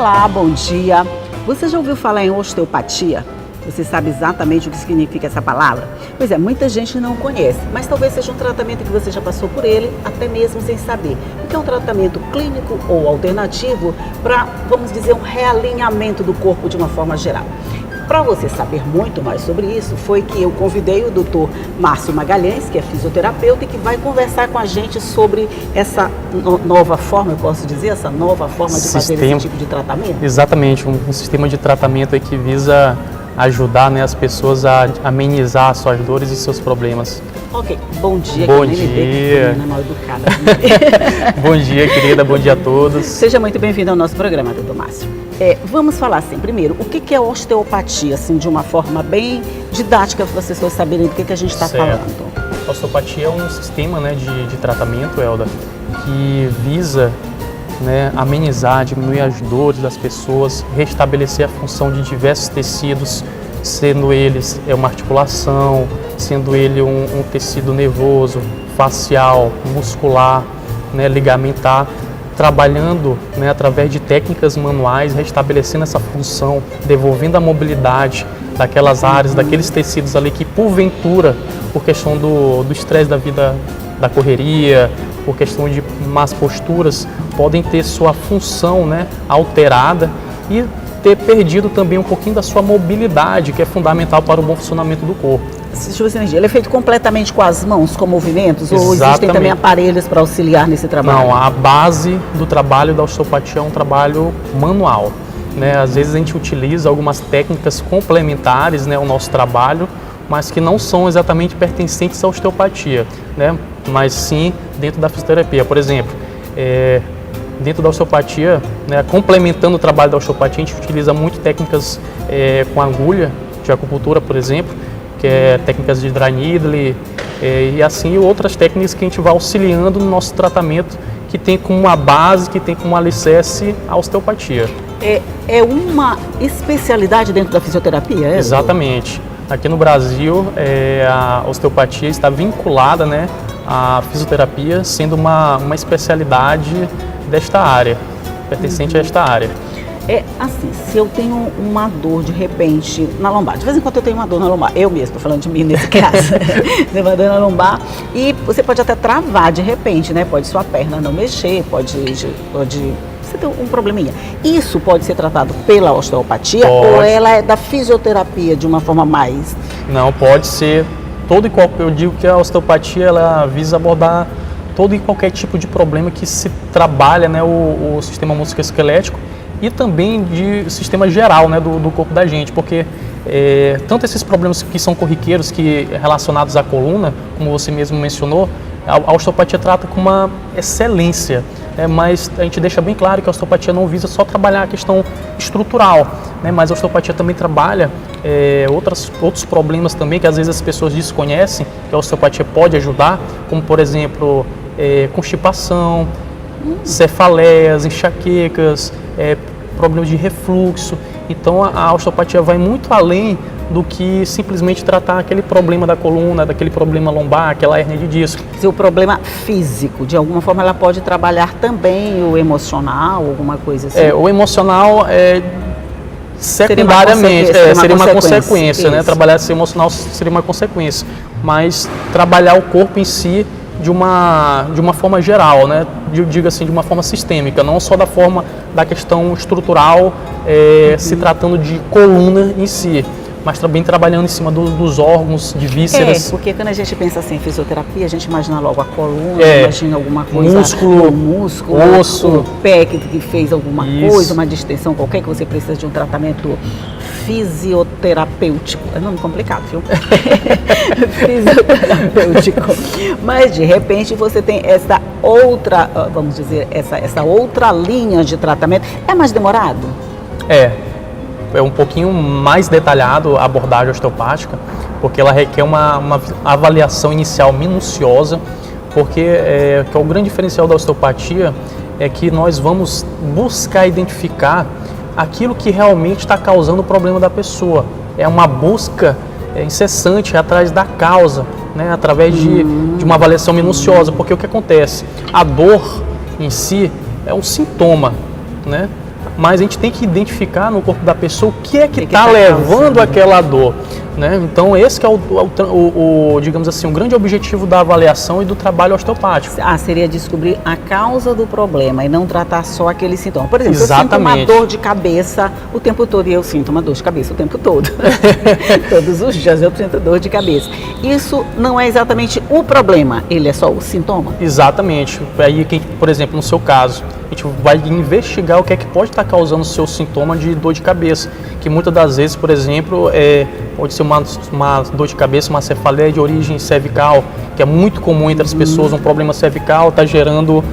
Olá, bom dia. Você já ouviu falar em osteopatia? Você sabe exatamente o que significa essa palavra? Pois é, muita gente não conhece, mas talvez seja um tratamento que você já passou por ele, até mesmo sem saber. Porque é um tratamento clínico ou alternativo para, vamos dizer, um realinhamento do corpo de uma forma geral. Para você saber muito mais sobre isso, foi que eu convidei o Dr. Márcio Magalhães, que é fisioterapeuta e que vai conversar com a gente sobre essa nova forma, eu posso dizer, essa nova forma de fazer esse tipo de tratamento? Exatamente, um sistema de tratamento aí que visa ajudar, né, as pessoas a amenizar suas dores e seus problemas. Ok, bom dia. Bom dia. Mal educada. Bom dia, querida, bom dia a todos. Seja muito bem-vindo ao nosso programa, doutor Márcio. Vamos falar assim, primeiro, o que é osteopatia, assim, de uma forma bem didática para as pessoas saberem do que a gente está falando? A osteopatia é um sistema, né, de tratamento, Elda, que visa, né, amenizar, diminuir as dores das pessoas, restabelecer a função de diversos tecidos, sendo eles uma articulação, sendo ele um tecido nervoso, facial, muscular, né, ligamentar, trabalhando, né, através de técnicas manuais, restabelecendo essa função, devolvendo a mobilidade daquelas áreas, daqueles tecidos ali que porventura, por questão do estresse da vida, da correria, por questão de más posturas, podem ter sua função, né, alterada e ter perdido também um pouquinho da sua mobilidade, que é fundamental para o bom funcionamento do corpo. Deixa eu entender, ele é feito completamente com as mãos, com movimentos, Exatamente. Ou existem também aparelhos para auxiliar nesse trabalho? Não, a base do trabalho da osteopatia é um trabalho manual, né? Às vezes a gente utiliza algumas técnicas complementares, né, ao nosso trabalho, mas que não são exatamente pertencentes à osteopatia, né? Mas sim dentro da fisioterapia. Por exemplo, dentro da osteopatia, né, complementando o trabalho da osteopatia, a gente utiliza muito técnicas com agulha, de acupuntura, por exemplo, que é técnicas de dry needle e assim outras técnicas que a gente vai auxiliando no nosso tratamento, que tem como uma base, que tem como alicerce a osteopatia. É uma especialidade dentro da fisioterapia? Exatamente. Aqui no Brasil, a osteopatia está vinculada, né, à fisioterapia, sendo uma especialidade desta área, pertencente a esta área. Assim, se eu tenho uma dor de repente na lombar, de vez em quando eu tenho uma dor na lombar, eu mesmo, estou falando de mim nesse caso, tenho uma dor na lombar e você pode até travar de repente, né? Pode sua perna não mexer, pode você ter um probleminha. Isso pode ser tratado pela osteopatia ou ela é da fisioterapia de uma forma mais? Não, pode ser todo e qualquer. Eu digo que a osteopatia ela visa abordar todo e qualquer tipo de problema que se trabalha, né, o sistema musculoesquelético e também de sistema geral, né, do corpo da gente, porque tanto esses problemas que são corriqueiros, que relacionados à coluna, como você mesmo mencionou, a osteopatia trata com uma excelência, mas a gente deixa bem claro que a osteopatia não visa só trabalhar a questão estrutural, né, mas a osteopatia também trabalha outros problemas também que às vezes as pessoas desconhecem, que a osteopatia pode ajudar, como por exemplo, constipação, cefaleias, enxaquecas, problemas de refluxo. Então a osteopatia vai muito além do que simplesmente tratar aquele problema da coluna, daquele problema lombar, aquela hernia de disco. Se o problema físico, de alguma forma ela pode trabalhar também o emocional, alguma coisa assim? O emocional secundariamente, seria uma consequência, né? Trabalhar esse emocional seria uma consequência, mas trabalhar o corpo em si de uma forma geral, né? Digo assim, de uma forma sistêmica, não só da forma da questão estrutural, se tratando de coluna em si, mas também trabalhando em cima dos órgãos, de vísceras. Porque quando a gente pensa assim em fisioterapia, a gente imagina logo a coluna, imagina alguma coisa, músculo, osso, o pé que fez alguma coisa, uma distensão qualquer, que você precisa de um tratamento fisioterapêutico. É nome complicado, viu? Fisioterapêutico. Mas de repente você tem essa outra, vamos dizer, essa outra linha de tratamento. É mais demorado? É um pouquinho mais detalhado a abordagem osteopática, porque ela requer uma avaliação inicial minuciosa, porque que é o grande diferencial da osteopatia é que nós vamos buscar identificar aquilo que realmente está causando o problema da pessoa. É uma busca incessante atrás da causa, né, através de uma avaliação minuciosa, porque o que acontece? A dor em si é um sintoma, né? mas a gente tem que identificar no corpo da pessoa o que é que está tá levando causando aquela dor. Né? Então esse que é digamos assim, o grande objetivo da avaliação e do trabalho osteopático. Seria descobrir a causa do problema e não tratar só aquele sintoma. Por exemplo, Exatamente. eu sinto uma dor de cabeça o tempo todo e eu sinto uma dor de cabeça o tempo todo. Todos os dias eu sinto dor de cabeça. Isso não é exatamente o problema, ele é só o sintoma? Exatamente. Aí, por exemplo, no seu caso, a gente vai investigar o que é que pode estar causando o seu sintoma de dor de cabeça, que muitas das vezes, por exemplo, pode ser uma dor de cabeça, uma cefaleia de origem cervical, que é muito comum entre as pessoas, um problema cervical está gerando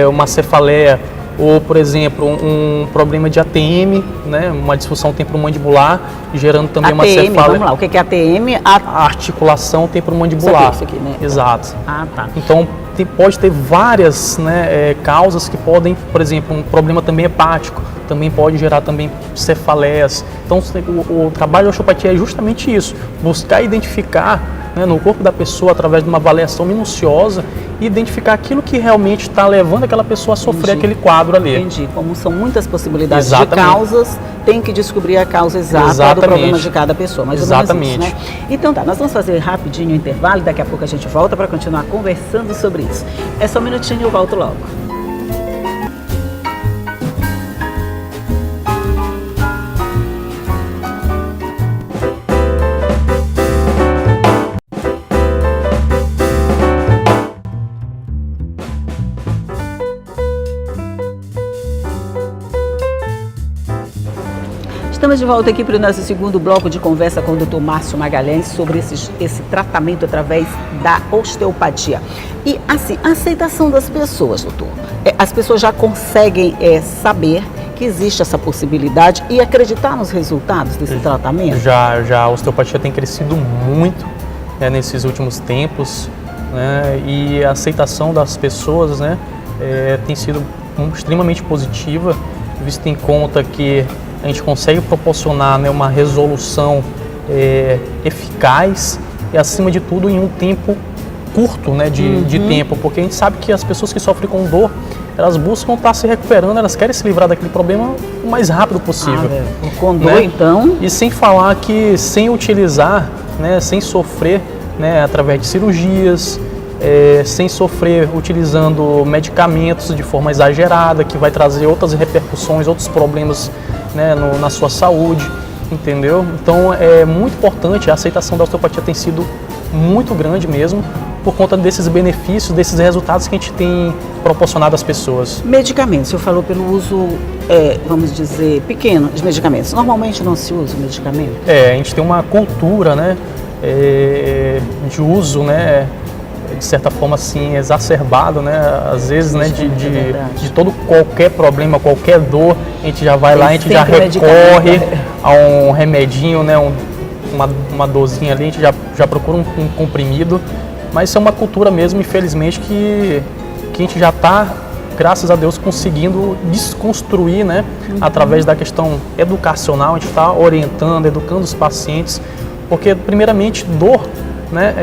uma cefaleia, ou, por exemplo, um problema de ATM, né, uma disfunção temporomandibular, gerando também uma cefaleia. Vamos lá, o que é ATM? A articulação temporomandibular. Isso aqui, né? Exato. Tá. Então, pode ter várias, né, causas que podem, por exemplo, um problema também hepático, também pode gerar também cefaleias. Então, o trabalho de osteopatia é justamente isso, buscar identificar, né, no corpo da pessoa, através de uma avaliação minuciosa, identificar aquilo que realmente está levando aquela pessoa a sofrer aquele quadro ali. Entendi. Como são muitas possibilidades Exatamente. de causas, tem que descobrir a causa exata do problema de cada pessoa. Mais Exatamente. ou menos isso, né? Então tá, nós vamos fazer rapidinho o intervalo e daqui a pouco a gente volta para continuar conversando sobre isso. É só um minutinho e eu volto logo. Estamos de volta aqui para o nosso segundo bloco de conversa com o Dr. Márcio Magalhães sobre esse tratamento através da osteopatia. E assim, a aceitação das pessoas, doutor. As pessoas já conseguem saber que existe essa possibilidade e acreditar nos resultados desse tratamento? Já a osteopatia tem crescido muito, né, nesses últimos tempos, né, e a aceitação das pessoas, né, tem sido extremamente positiva, visto em conta que a gente consegue proporcionar, né, uma resolução eficaz e, acima de tudo, em um tempo curto, né, de tempo, porque a gente sabe que as pessoas que sofrem com dor, elas buscam estar se recuperando, elas querem se livrar daquele problema o mais rápido possível. Com dor, né? Então... E sem falar que sem utilizar, né, sem sofrer, né, através de cirurgias, sem sofrer utilizando medicamentos de forma exagerada, que vai trazer outras repercussões, outros problemas, né, na sua saúde, entendeu? Então é muito importante, a aceitação da osteopatia tem sido muito grande mesmo, por conta desses benefícios, desses resultados que a gente tem proporcionado às pessoas. Medicamentos, o senhor falou pelo uso, vamos dizer, pequeno de medicamentos. Normalmente não se usa o medicamento? A gente tem uma cultura, né, de uso, né, de certa forma assim, exacerbado, né, às vezes, né, de qualquer problema, qualquer dor, a gente já vai lá, a gente já recorre a um remedinho, né, uma dorzinha ali, a gente já procura um comprimido, mas isso é uma cultura mesmo, infelizmente, que a gente já está, graças a Deus, conseguindo desconstruir, né, através da questão educacional, a gente está orientando, educando os pacientes, porque, primeiramente, dor, né,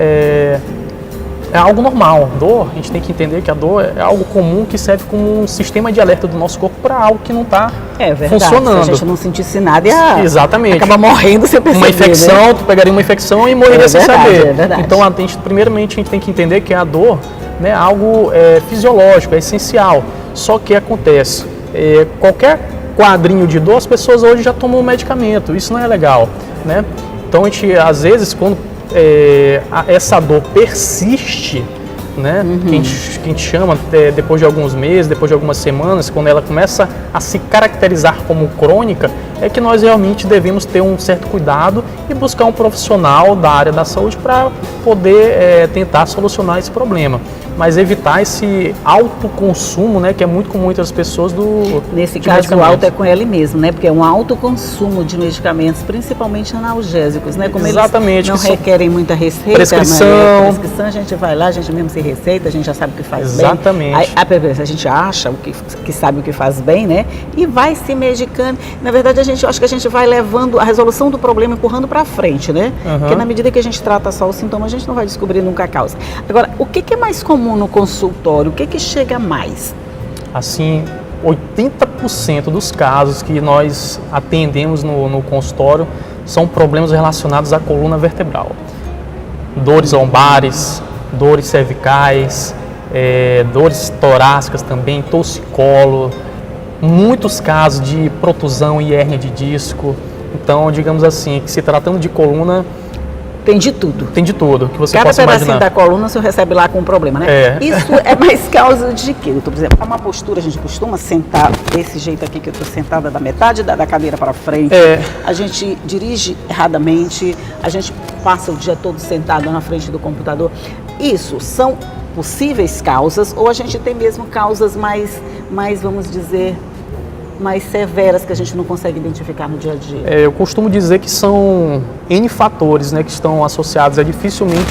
é algo normal. Dor, a gente tem que entender que a dor é algo comum que serve como um sistema de alerta do nosso corpo para algo que não está funcionando. Se a gente não sentisse nada, exatamente, acaba morrendo sem perceber. Uma infecção, né? Tu pegaria uma infecção e morreria sem saber. É verdade. Então, primeiramente, a gente tem que entender que a dor, né, é algo fisiológico, é essencial. Só que acontece, qualquer quadrinho de dor, as pessoas hoje já tomam um medicamento. Isso não é legal, né? Então, a gente, às vezes, quando essa dor persiste, né, que a gente chama depois de alguns meses, depois de algumas semanas, quando ela começa a se caracterizar como crônica, é que nós realmente devemos ter um certo cuidado e buscar um profissional da área da saúde para poder tentar solucionar esse problema. Mas evitar esse alto consumo, né, que é muito comum entre as pessoas Nesse caso, o alto é com ele mesmo, né? Porque é um alto consumo de medicamentos, principalmente analgésicos, né? Como exatamente, eles não requerem muita receita, prescrição, a gente vai lá, a gente mesmo se receita, a gente já sabe o que faz bem. Exatamente. A gente acha que sabe o que faz bem, né? E vai se medicando. Na verdade, eu acho que a gente vai levando a resolução do problema, empurrando para frente, né? Porque na medida que a gente trata só o sintoma, a gente não vai descobrir nunca a causa. Agora, o que é mais comum no consultório? O que chega mais? Assim, 80% dos casos que nós atendemos no consultório são problemas relacionados à coluna vertebral. Dores lombares, dores cervicais, dores torácicas também, torcicolo, muitos casos de protusão e hérnia de disco. Então, digamos assim, que se tratando de coluna, tem de tudo. Tem de tudo que você Cada possa pedacinho imaginar. da coluna você recebe lá com um problema, né? Isso é mais causa de quê? Por exemplo, uma postura, a gente costuma sentar desse jeito aqui que eu estou sentada da metade da cadeira para frente. A gente dirige erradamente, a gente passa o dia todo sentado na frente do computador. Isso são possíveis causas ou a gente tem mesmo causas mais vamos dizer, mais severas que a gente não consegue identificar no dia a dia? Eu costumo dizer que são N fatores, né, que estão associados. Dificilmente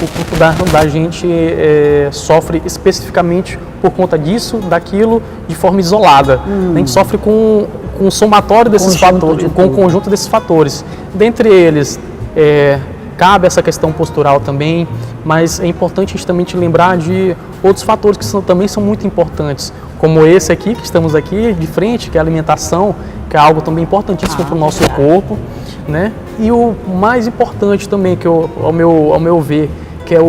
o corpo da gente sofre especificamente por conta disso, daquilo, de forma isolada. A gente sofre com o somatório desses fatores, com o conjunto desses fatores. Dentre eles, cabe essa questão postural também, mas é importante a gente também te lembrar de outros fatores que também são muito importantes, como esse aqui, que estamos aqui de frente, que é a alimentação, que é algo também importantíssimo para o nosso corpo, né? E o mais importante também, que ao meu ver, que é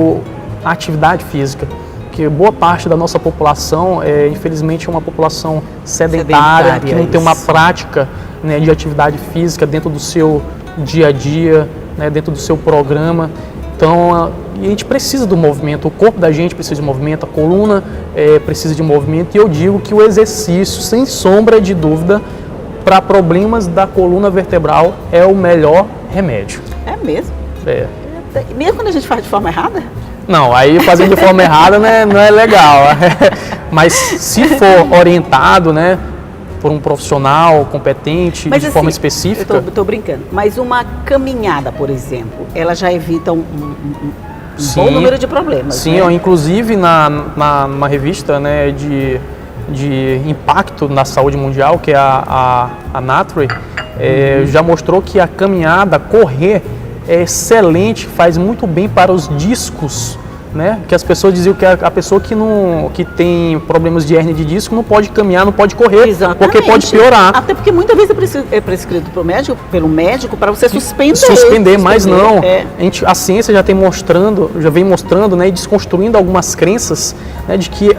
a atividade física, que boa parte da nossa população, infelizmente, é uma população sedentária, que não tem uma prática, né, de atividade física dentro do seu dia a dia, né, dentro do seu programa. Então, a gente precisa do movimento, o corpo da gente precisa de movimento, a coluna precisa de movimento, e eu digo que o exercício, sem sombra de dúvida, para problemas da coluna vertebral é o melhor remédio. É mesmo? Mesmo quando a gente faz de forma errada? Não, aí fazendo de forma errada, né, não é legal. Mas se for orientado, né, por um profissional competente, de forma específica. Eu estou brincando, mas uma caminhada, por exemplo, ela já evita um bom número de problemas. Sim, né? Ó, inclusive numa revista, né, de impacto na saúde mundial, que é a Nature, já mostrou que a caminhada, correr, é excelente, faz muito bem para os discos. Né? Que as pessoas diziam que a pessoa que tem problemas de hérnia de disco não pode caminhar, não pode correr, porque pode piorar. Até porque muitas vezes é prescrito pelo médico para você suspender. Mas não. A ciência já vem mostrando, né, e desconstruindo algumas crenças, né, de que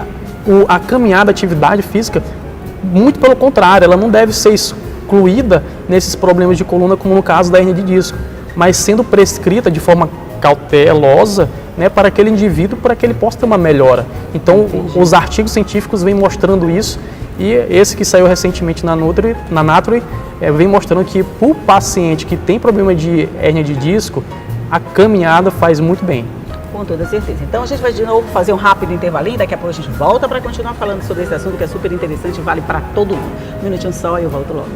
a caminhada, a atividade física, muito pelo contrário, ela não deve ser excluída nesses problemas de coluna, como no caso da hérnia de disco, mas sendo prescrita de forma cautelosa, né, para aquele indivíduo, para que ele possa ter uma melhora. Então, os artigos científicos vêm mostrando isso, e esse que saiu recentemente na Nature vem mostrando que para o paciente que tem problema de hérnia de disco, a caminhada faz muito bem. Com toda certeza. Então a gente vai de novo fazer um rápido intervalinho, daqui a pouco a gente volta para continuar falando sobre esse assunto que é super interessante e vale para todo mundo. Um minutinho só e eu volto logo.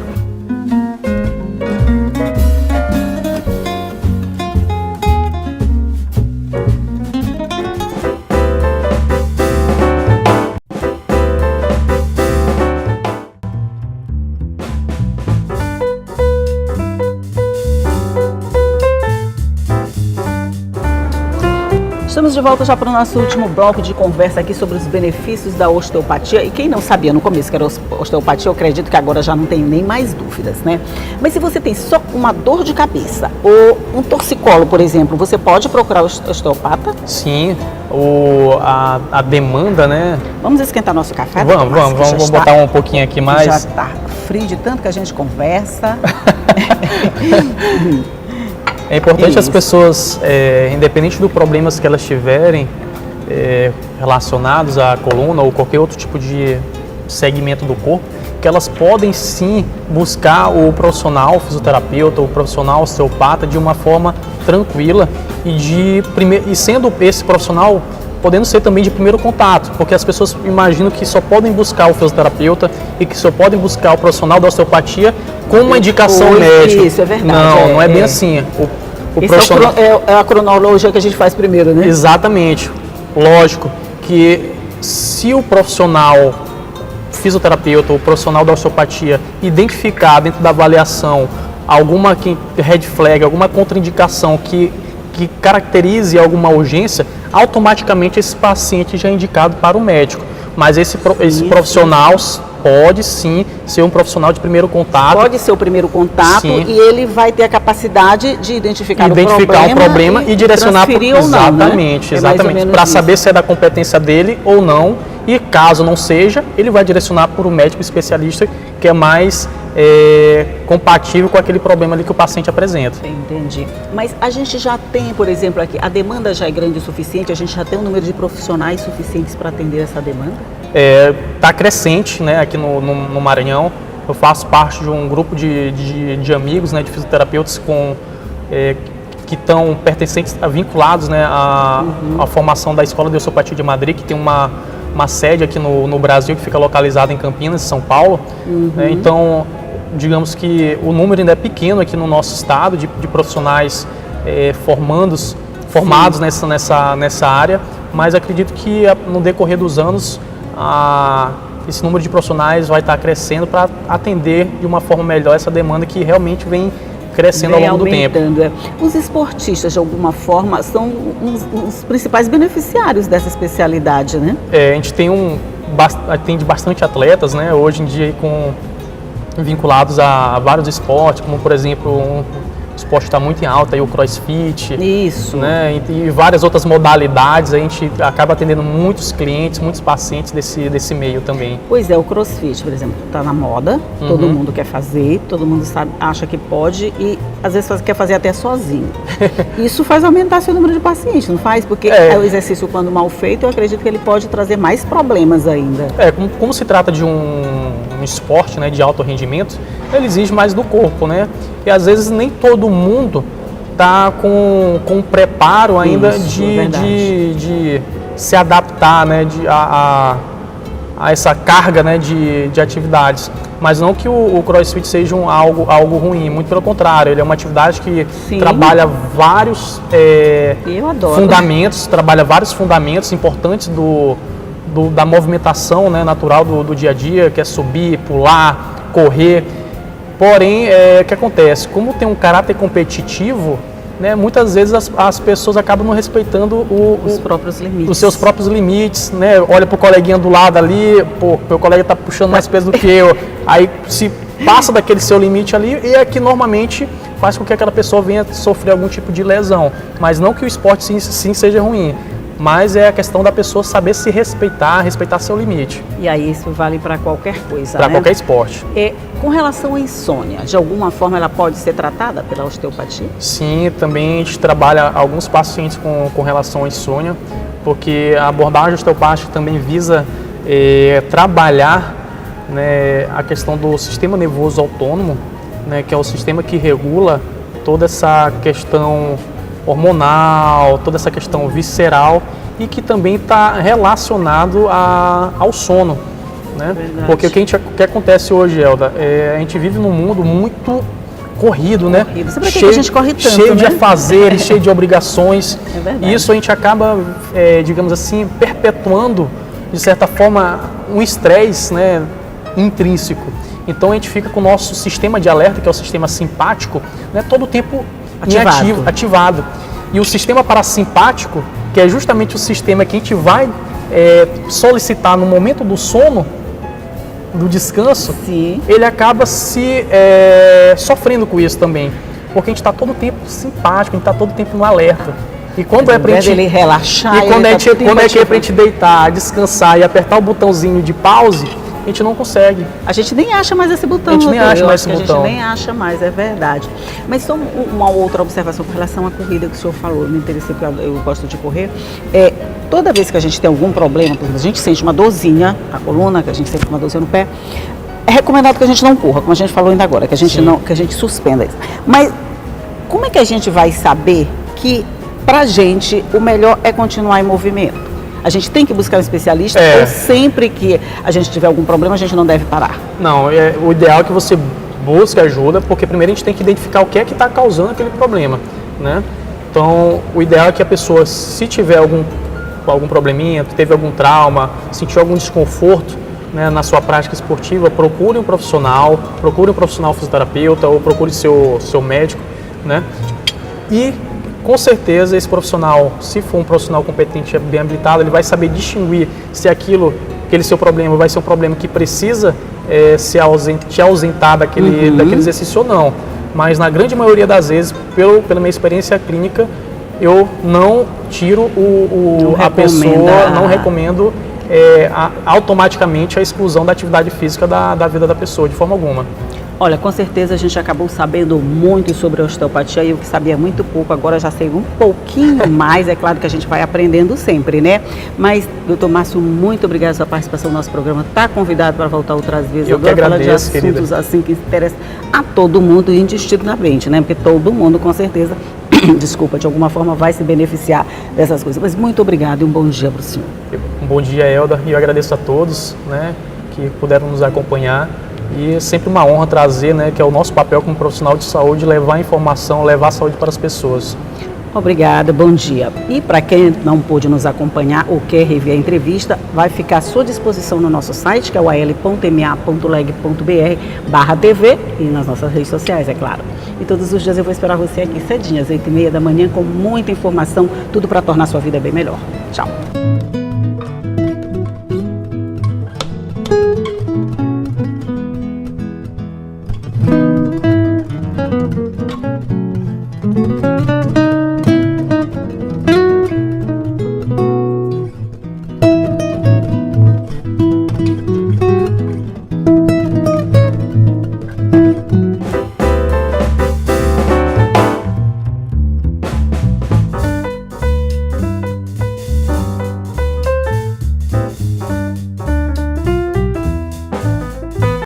Estamos de volta já para o nosso último bloco de conversa aqui sobre os benefícios da osteopatia. E quem não sabia no começo que era osteopatia, eu acredito que agora já não tem nem mais dúvidas, né? Mas se você tem só uma dor de cabeça ou um torcicolo, por exemplo, você pode procurar o osteopata? Sim, a demanda, né? Vamos esquentar nosso café? Vamos botar um pouquinho aqui mais. Já está frio de tanto que a gente conversa. É importante as pessoas, independente dos problemas que elas tiverem relacionados à coluna ou qualquer outro tipo de segmento do corpo, que elas podem sim buscar o profissional fisioterapeuta, o profissional osteopata de uma forma tranquila e sendo esse profissional podendo ser também de primeiro contato, porque as pessoas imaginam que só podem buscar o fisioterapeuta e que só podem buscar o profissional da osteopatia com uma indicação médica. Isso, é verdade. Não é bem assim. O profissional... é a cronologia que a gente faz primeiro, né? Exatamente. Lógico que se o profissional fisioterapeuta ou profissional da osteopatia identificar dentro da avaliação alguma red flag, alguma contraindicação que caracterize alguma urgência, automaticamente esse paciente já é indicado para o médico. Mas esse profissional pode sim ser um profissional de primeiro contato. Pode ser o primeiro contato, sim, e ele vai ter a capacidade de identificar o problema e direcionar para ou não, exatamente, né? Exatamente, para saber se é da competência dele ou não. E caso não seja, ele vai direcionar para o médico especialista que é mais compatível com aquele problema ali que o paciente apresenta. Entendi. Mas a gente já tem, por exemplo, aqui, a demanda já é grande o suficiente? A gente já tem um número de profissionais suficientes para atender essa demanda? Está crescente, né, aqui no Maranhão. Eu faço parte de um grupo de amigos, né, de fisioterapeutas que estão pertencentes, vinculados, né, à formação da Escola de Osteopatia de Madrid, que tem uma sede aqui no Brasil, que fica localizada em Campinas, São Paulo. Né, então, digamos que o número ainda é pequeno aqui no nosso estado de profissionais formados nessa área, mas acredito que no decorrer dos anos esse número de profissionais vai estar crescendo para atender de uma forma melhor essa demanda que realmente vem crescendo ao longo do tempo. Os esportistas, de alguma forma, são os principais beneficiários dessa especialidade, né? A gente atende bastante atletas, né? Hoje em dia vinculados a vários esportes, como por exemplo o esporte está muito em alta, aí o crossfit. Isso. Né? E várias outras modalidades, a gente acaba atendendo muitos clientes, muitos pacientes desse meio também. Pois é, o crossfit, por exemplo, está na moda, todo mundo quer fazer, todo mundo acha que pode e às vezes quer fazer até sozinho. Isso faz aumentar seu número de pacientes, não faz? Porque o exercício, quando mal feito, eu acredito que ele pode trazer mais problemas ainda. Como se trata de um esporte, né, de alto rendimento, ele exige mais do corpo, né? E às vezes nem todo mundo está com preparo ainda de se adaptar, né, a essa carga, né, de atividades. Mas não que o CrossFit seja algo ruim, muito pelo contrário, ele é uma atividade que trabalha vários fundamentos importantes da movimentação, né, natural do dia a dia, que é subir, pular, correr. Porém, o que acontece? Como tem um caráter competitivo, né, muitas vezes as pessoas acabam não respeitando os seus próprios limites, né? Olha para o coleguinha do lado ali, meu colega está puxando mais peso do que eu, aí se passa daquele seu limite ali e é que normalmente faz com que aquela pessoa venha sofrer algum tipo de lesão. Mas não que o esporte sim seja ruim, mas é a questão da pessoa saber se respeitar seu limite. E aí isso vale para qualquer coisa, Para qualquer esporte. Com relação à insônia, de alguma forma ela pode ser tratada pela osteopatia? Sim, também a gente trabalha alguns pacientes com relação à insônia, porque a abordagem osteopática também visa trabalhar, né, a questão do sistema nervoso autônomo, né, que é o sistema que regula toda essa questão hormonal, toda essa questão visceral e que também está relacionado ao sono, né? Porque o que acontece hoje, Elda, a gente vive num mundo muito corrido, né? Sabe que a gente corre tanto, cheio né? de afazeres, cheio de obrigações. verdade. E isso a gente acaba, digamos assim, perpetuando, de certa forma, um estresse, né, intrínseco. Então a gente fica com o nosso sistema de alerta, que é o sistema simpático, né, todo o tempo ativado. E o sistema parasimpático, que é justamente o sistema que a gente vai solicitar no momento do sono, do descanso, Sim. ele acaba sofrendo com isso também. Porque a gente está todo o tempo simpático, a gente está todo o tempo no alerta. E quando é pra gente ele relaxar, e quando é que é pra gente deitar, descansar e apertar o botãozinho de pause, a gente não consegue. A gente nem acha mais esse botão. A gente nem acha mais esse botão. A gente nem acha mais, é verdade. Mas só uma outra observação com relação à corrida que o senhor falou, me interessei porque eu gosto de correr. Toda vez que a gente tem algum problema, por exemplo, a gente sente uma dorzinha na coluna, que a gente sente uma dorzinha no pé, é recomendado que a gente não corra, como a gente falou ainda agora, que a gente suspenda isso. Mas como é que a gente vai saber que pra gente o melhor é continuar em movimento? A gente tem que buscar um especialista ou sempre que a gente tiver algum problema a gente não deve parar? Não, o ideal é que você busque ajuda, porque primeiro a gente tem que identificar o que é que está causando aquele problema, né? Então, o ideal é que a pessoa, se tiver algum probleminha, teve algum trauma, sentiu algum desconforto, né, na sua prática esportiva, procure um profissional fisioterapeuta ou procure seu médico, né? E com certeza esse profissional, se for um profissional competente, bem habilitado, ele vai saber distinguir se aquele seu problema vai ser um problema que precisa te ausentar daquele exercício ou não. Mas na grande maioria das vezes, pela minha experiência clínica, eu não tiro a pessoa, não recomendo automaticamente a exclusão da atividade física da vida da pessoa, de forma alguma. Olha, com certeza a gente acabou sabendo muito sobre a osteopatia, eu que sabia muito pouco, agora já sei um pouquinho mais, é claro que a gente vai aprendendo sempre, né? Mas, doutor Márcio, muito obrigado pela sua participação no nosso programa, está convidado para voltar outras vezes. Eu que agradeço, falar de assuntos assim que interessam a todo mundo indistintamente, né? Porque todo mundo, com certeza, desculpa, de alguma forma vai se beneficiar dessas coisas. Mas muito obrigado e um bom dia para o senhor. Um bom dia, Elda, e eu agradeço a todos, né, que puderam nos acompanhar. E é sempre uma honra trazer, né, que é o nosso papel como profissional de saúde, levar informação, levar a saúde para as pessoas. Obrigada, bom dia. E para quem não pôde nos acompanhar ou quer rever a entrevista, vai ficar à sua disposição no nosso site, que é o al.ma.leg.br/tv e nas nossas redes sociais, é claro. E todos os dias eu vou esperar você aqui cedinho, às 8h30 da manhã, com muita informação, tudo para tornar a sua vida bem melhor. Tchau.